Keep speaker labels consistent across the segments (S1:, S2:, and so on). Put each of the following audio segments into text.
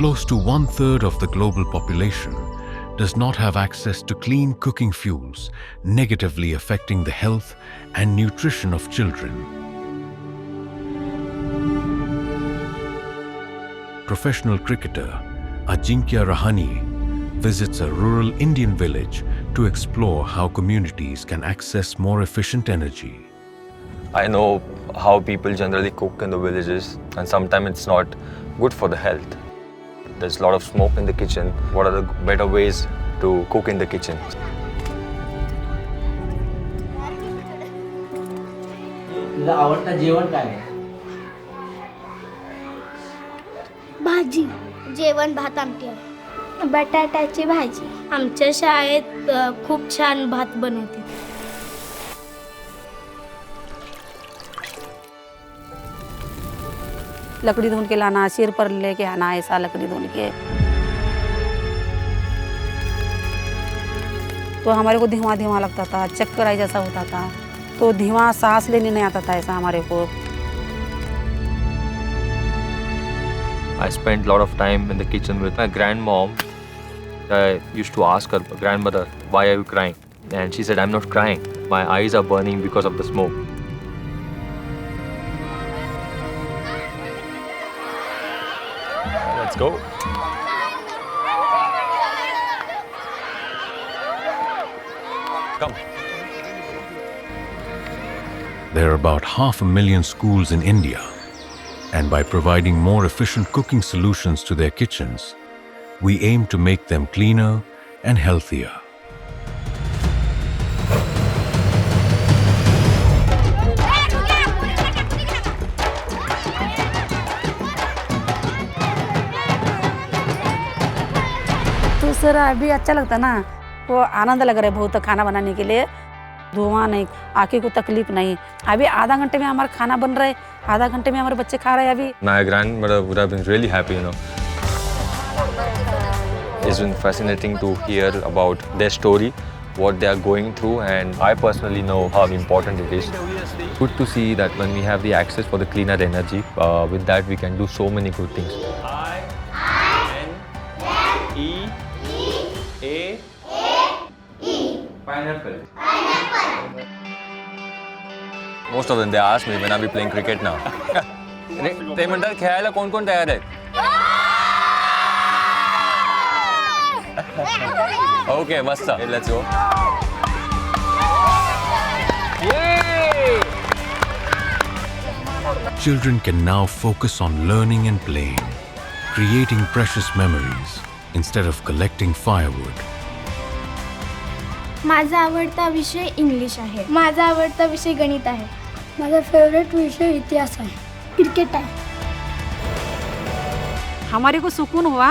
S1: close to 1/3 of the global population does not have access to clean cooking fuels, negatively affecting the health and nutrition of children. Professional cricketer Ajinkya Rahane visits a rural Indian village to explore how communities can access more efficient energy.
S2: I know how people generally cook in the villages, and sometimes it's not good for the health. There's a lot of smoke in the kitchen. What are the better ways to cook in the kitchen?
S3: तुला आवडतं जेवण काय आहे?
S4: भाजी जेवण भात आमटी बटाट्याची भाजी आमच्या शाळेत खूप छान भात बनवते.
S5: लकड़ी ढूंढ के लाना, सिर पर लेके आना, ऐसा लकड़ी ढूंढ के। तो हमारे को धीमा धीमा लगता था, चक्कर आई जैसा होता था, तो धीमा सांस लेने नहीं आता था ऐसा हमारे को।
S2: I spent a lot of time in the kitchen with my grandmom. I used to ask her, grandmother, why are you crying? And she said, I'm not crying. My eyes are burning because of the smoke. Let's go. Come.
S1: There are about 500,000 schools in India, and by providing more efficient cooking solutions to their kitchens, we aim to make them cleaner and healthier.
S5: तो sir अभी अच्छा लगता ना, वो आनंद लग रहा है बहुत खाना बनाने के लिए। धुआं नहीं, आँखें को तकलीफ नहीं। अभी आधा घंटे में हमारा खाना बन रहा है, आधा घंटे में हमारे बच्चे खा रहे हैं अभी।
S2: My grandmother would have been really happy, you know. It's been fascinating to hear about their story, what they are going through, and I personally know how important it is. Good to see that when we have the access for the cleaner energy, with that we can do so many good things. I-N-E-A-E. Pineapple. Most of them they ask me when I'll be playing cricket now. ते म्हणतात खेळायला कोण कोण तयार आहे? Okay, mast. Let's go. Yay!
S1: Children can now focus on learning and playing, creating precious memories instead of collecting firewood.
S4: माझा आवडता विषय इंग्लिश आहे. माझा आवडता विषय गणित आहे. माझा फेवरेट विषय इतिहास आहे. क्रिकेट आहे.
S5: हमारे को सुकून हुआ।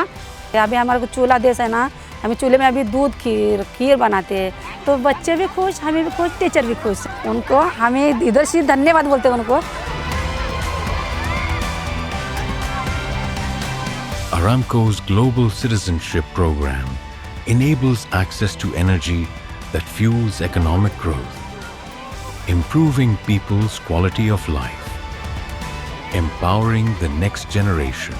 S5: अभी हमारे को चूल्हा देश है ना, हमें चूल्हे में अभी दूध खीर बनाते हैं, तो बच्चे भी खुश, हमें भी खुश, टीचर भी खुश। उनको हमें इधर से धन्यवाद बोलते हैं उनको।
S1: Aramco's Global Citizenship Program enables access to energy that fuels economic growth, improving people's quality of life, empowering the next generation.